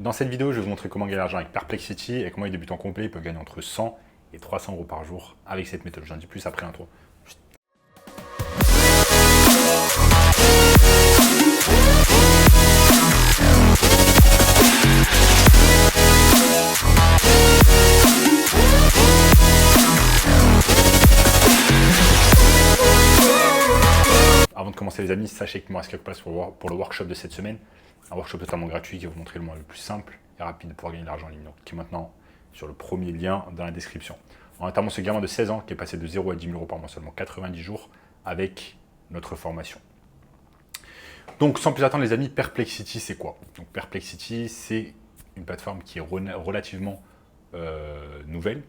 Dans cette vidéo, je vais vous montrer comment gagner de l'argent avec Perplexity et comment les débutants complets peuvent gagner entre 100 et 300 euros par jour avec cette méthode. J'en dis plus après l'intro. Avant de commencer les amis, sachez qu'il me reste quelques places pour le workshop de cette semaine. Un workshop totalement gratuit qui va vous montrer le moyen le plus simple et rapide de pouvoir gagner de l'argent en ligne. Donc, qui est maintenant sur le premier lien dans la description. On a notamment ce gamin de 16 ans qui est passé de 0 à 10 000 euros par mois seulement 90 jours avec notre formation. Donc sans plus attendre les amis, Perplexity c'est quoi? Donc Perplexity c'est une plateforme qui est relativement nouvelle,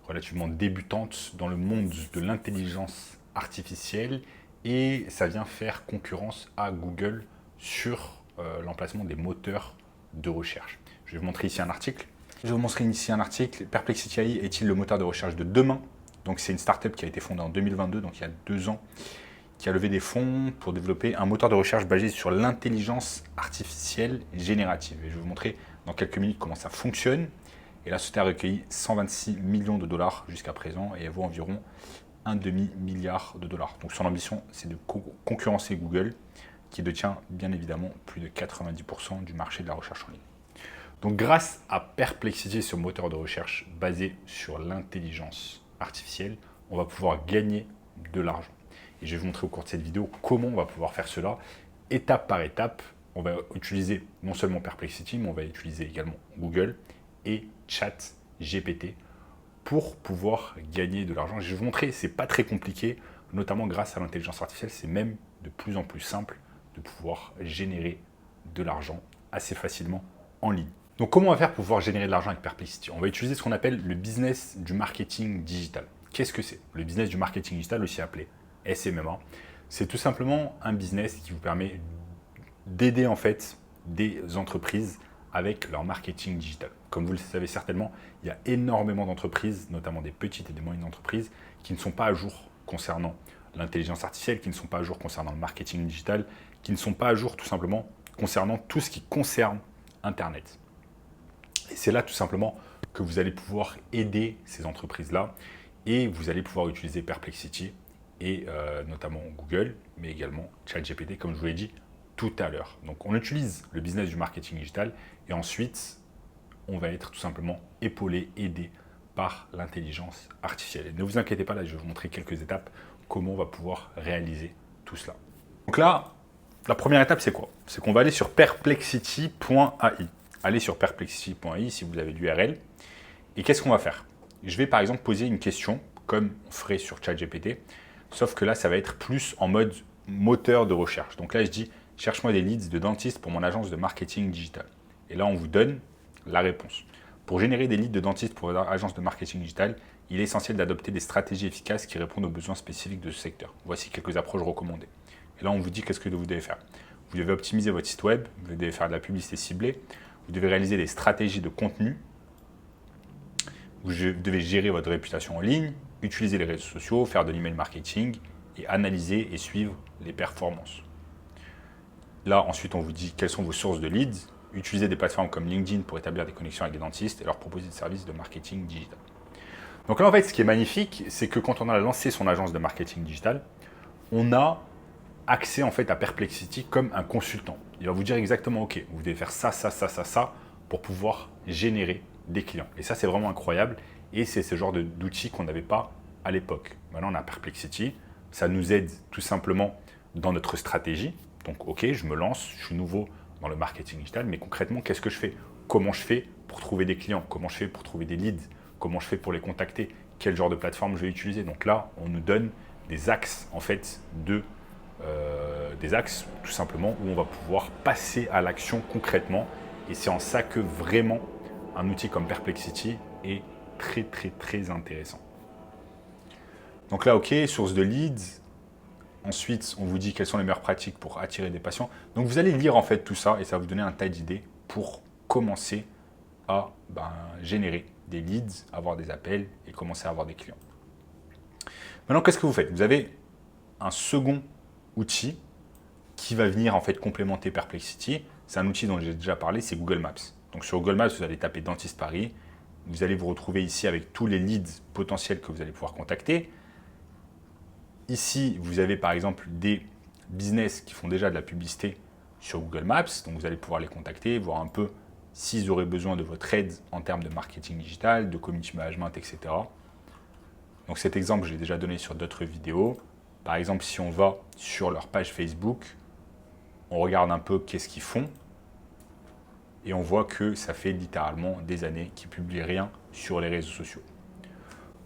relativement débutante dans le monde de l'intelligence artificielle et ça vient faire concurrence à Google sur l'emplacement des moteurs de recherche. Je vais vous montrer ici un article. Perplexity AI est-il le moteur de recherche de demain? Donc c'est une startup qui a été fondée en 2022, donc il y a 2 ans, qui a levé des fonds pour développer un moteur de recherche basé sur l'intelligence artificielle générative. Et je vais vous montrer dans quelques minutes comment ça fonctionne. Et la société a recueilli 126 millions de dollars jusqu'à présent et elle vaut environ un demi-milliard de dollars. Donc son ambition, c'est de concurrencer Google, qui détient bien évidemment plus de 90% du marché de la recherche en ligne. Donc grâce à Perplexity, ce moteur de recherche basé sur l'intelligence artificielle, on va pouvoir gagner de l'argent. Et je vais vous montrer au cours de cette vidéo comment on va pouvoir faire cela, étape par étape. On va utiliser non seulement Perplexity, mais on va utiliser également Google et ChatGPT pour pouvoir gagner de l'argent. Je vais vous montrer, c'est pas très compliqué, notamment grâce à l'intelligence artificielle, c'est même de plus en plus simple de pouvoir générer de l'argent assez facilement en ligne. Donc comment on va faire pour pouvoir générer de l'argent avec Perplexity? On va utiliser ce qu'on appelle le business du marketing digital. Qu'est-ce que c'est? Le business du marketing digital, aussi appelé SMMA, c'est tout simplement un business qui vous permet d'aider en fait des entreprises avec leur marketing digital. Comme vous le savez certainement, il y a énormément d'entreprises, notamment des petites et des moyennes entreprises, qui ne sont pas à jour concernant l'intelligence artificielle, qui ne sont pas à jour concernant le marketing digital, qui ne sont pas à jour tout simplement concernant tout ce qui concerne Internet. Et c'est là tout simplement que vous allez pouvoir aider ces entreprises-là et vous allez pouvoir utiliser Perplexity et notamment Google, mais également ChatGPT, comme je vous l'ai dit tout à l'heure. Donc on utilise le business du marketing digital et ensuite on va être tout simplement épaulé, aidé par l'intelligence artificielle. Et ne vous inquiétez pas, là je vais vous montrer quelques étapes comment on va pouvoir réaliser tout cela. Donc là, la première étape c'est quoi? C'est qu'on va aller sur perplexity.ai. Allez sur perplexity.ai si vous avez l'URL. Et qu'est-ce qu'on va faire? Je vais par exemple poser une question comme on ferait sur ChatGPT, sauf que là ça va être plus en mode moteur de recherche. Donc là je dis cherche-moi des leads de dentistes pour mon agence de marketing digital. Et là on vous donne la réponse. Pour générer des leads de dentistes pour votre agence de marketing digital, il est essentiel d'adopter des stratégies efficaces qui répondent aux besoins spécifiques de ce secteur. Voici quelques approches recommandées. Et là on vous dit qu'est-ce que vous devez faire. Vous devez optimiser votre site web, vous devez faire de la publicité ciblée, vous devez réaliser des stratégies de contenu, vous devez gérer votre réputation en ligne, utiliser les réseaux sociaux, faire de l'email marketing et analyser et suivre les performances. Là, ensuite, on vous dit quelles sont vos sources de leads, utiliser des plateformes comme LinkedIn pour établir des connexions avec des dentistes et leur proposer des services de marketing digital. Donc là, en fait, ce qui est magnifique, c'est que quand on a lancé son agence de marketing digital, on a accès en fait à Perplexity comme un consultant. Il va vous dire exactement, ok, vous devez faire ça, ça, ça, ça, ça pour pouvoir générer des clients. Et ça, c'est vraiment incroyable. Et c'est ce genre d'outils qu'on n'avait pas à l'époque. Maintenant, on a Perplexity. Ça nous aide tout simplement dans notre stratégie. Donc, ok, je me lance, je suis nouveau dans le marketing digital, mais concrètement, qu'est-ce que je fais? Comment je fais pour trouver des clients? Comment je fais pour trouver des leads? Comment je fais pour les contacter? Quel genre de plateforme je vais utiliser? Donc là, on nous donne des axes en fait des axes tout simplement où on va pouvoir passer à l'action concrètement et c'est en ça que vraiment un outil comme Perplexity est très très très intéressant. Donc là ok, source de leads, ensuite on vous dit quelles sont les meilleures pratiques pour attirer des patients. Donc vous allez lire en fait tout ça et ça va vous donner un tas d'idées pour commencer à générer des leads, avoir des appels et commencer à avoir des clients. Maintenant qu'est-ce que vous faites? Vous avez un second outil qui va venir en fait complémenter Perplexity. C'est un outil dont j'ai déjà parlé, c'est Google Maps. Donc sur Google Maps, vous allez taper Dentiste Paris. Vous allez vous retrouver ici avec tous les leads potentiels que vous allez pouvoir contacter. Ici, vous avez par exemple des business qui font déjà de la publicité sur Google Maps. Donc vous allez pouvoir les contacter, voir un peu s'ils auraient besoin de votre aide en termes de marketing digital, de community management, etc. Donc cet exemple, je l'ai déjà donné sur d'autres vidéos. Par exemple, si on va sur leur page Facebook, on regarde un peu qu'est-ce qu'ils font et on voit que ça fait littéralement des années qu'ils ne publient rien sur les réseaux sociaux.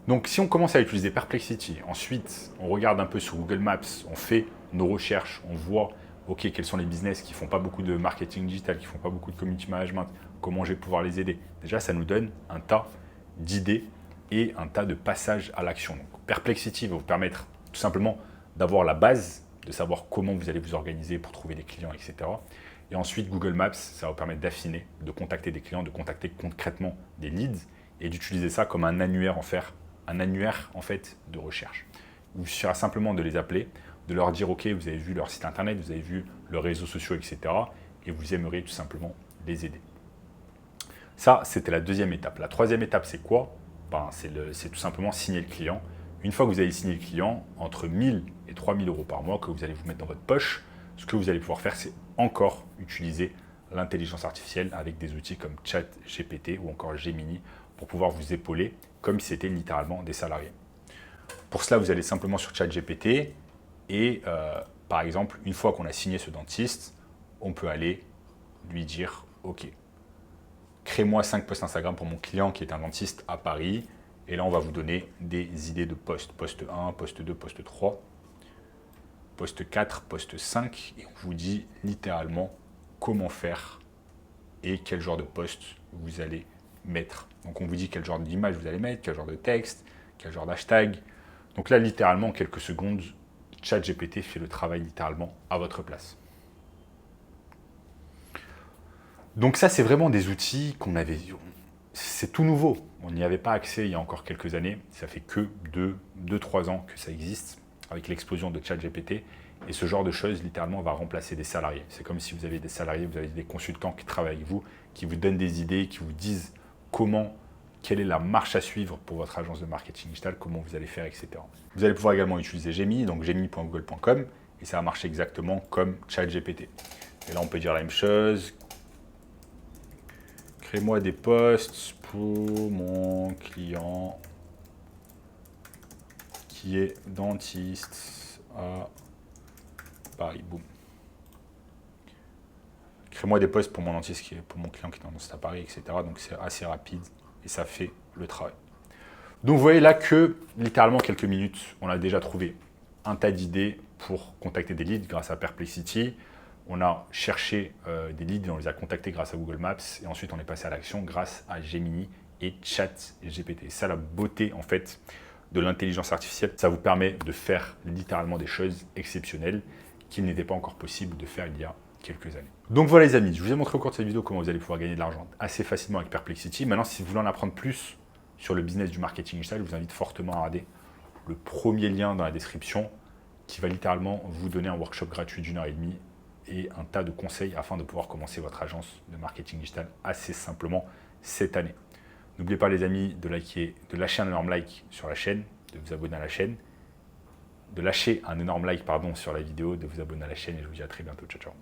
Donc si on commence à utiliser Perplexity, ensuite on regarde un peu sur Google Maps, on fait nos recherches, on voit ok, quels sont les business qui ne font pas beaucoup de marketing digital, qui ne font pas beaucoup de community management, comment je vais pouvoir les aider. Déjà, ça nous donne un tas d'idées et un tas de passages à l'action. Donc, Perplexity va vous permettre tout simplement d'avoir la base, de savoir comment vous allez vous organiser pour trouver des clients, etc. Et ensuite, Google Maps, ça va vous permettre d'affiner, de contacter des clients, de contacter concrètement des leads et d'utiliser ça comme un annuaire en fait de recherche. Il suffira simplement de les appeler, de leur dire ok, vous avez vu leur site internet, vous avez vu leurs réseaux sociaux, etc. Et vous aimeriez tout simplement les aider. Ça, c'était la deuxième étape. La troisième étape, c'est quoi? C'est tout simplement signer le client. Une fois que vous avez signé le client, entre 1000 et 3000 euros par mois que vous allez vous mettre dans votre poche, ce que vous allez pouvoir faire, c'est encore utiliser l'intelligence artificielle avec des outils comme ChatGPT ou encore Gemini pour pouvoir vous épauler comme si c'était littéralement des salariés. Pour cela, vous allez simplement sur ChatGPT et par exemple, une fois qu'on a signé ce dentiste, on peut aller lui dire « Ok, crée-moi 5 posts Instagram pour mon client qui est un dentiste à Paris. » Et là, on va vous donner des idées de posts. Post 1, post 2, post 3, post 4, post 5. Et on vous dit littéralement comment faire et quel genre de post vous allez mettre. Donc, on vous dit quel genre d'image vous allez mettre, quel genre de texte, quel genre d'hashtag. Donc là, littéralement, en quelques secondes, ChatGPT fait le travail littéralement à votre place. Donc ça, c'est vraiment des outils qu'on avait... C'est tout nouveau. On n'y avait pas accès il y a encore quelques années. Ça fait que 2-3 ans que ça existe avec l'explosion de ChatGPT. Et ce genre de choses, littéralement, va remplacer des salariés. C'est comme si vous avez des salariés, vous avez des consultants qui travaillent avec vous, qui vous donnent des idées, qui vous disent quelle est la marche à suivre pour votre agence de marketing digital, comment vous allez faire, etc. Vous allez pouvoir également utiliser Gemini, donc gemini.google.com, et ça va marcher exactement comme ChatGPT. Et là, on peut dire la même chose. Crée-moi des posts pour mon client qui est dentiste à Paris. Boum. Crée-moi des posts pour mon dentiste pour mon client qui est dentiste à Paris, etc. Donc c'est assez rapide et ça fait le travail. Donc vous voyez là que littéralement quelques minutes, on a déjà trouvé un tas d'idées pour contacter des leads grâce à Perplexity. On a cherché des leads et on les a contactés grâce à Google Maps. Et ensuite, on est passé à l'action grâce à Gemini et ChatGPT. Ça, la beauté en fait de l'intelligence artificielle, ça vous permet de faire littéralement des choses exceptionnelles qu'il n'était pas encore possible de faire il y a quelques années. Donc voilà les amis, je vous ai montré au cours de cette vidéo comment vous allez pouvoir gagner de l'argent assez facilement avec Perplexity. Maintenant, si vous voulez en apprendre plus sur le business du marketing digital, je vous invite fortement à regarder le premier lien dans la description qui va littéralement vous donner un workshop gratuit d'1h30 et un tas de conseils afin de pouvoir commencer votre agence de marketing digital assez simplement cette année. N'oubliez pas les amis de lâcher un énorme like sur la chaîne, de vous abonner à la chaîne, de lâcher un énorme like sur la vidéo, de vous abonner à la chaîne et je vous dis à très bientôt. Ciao, ciao.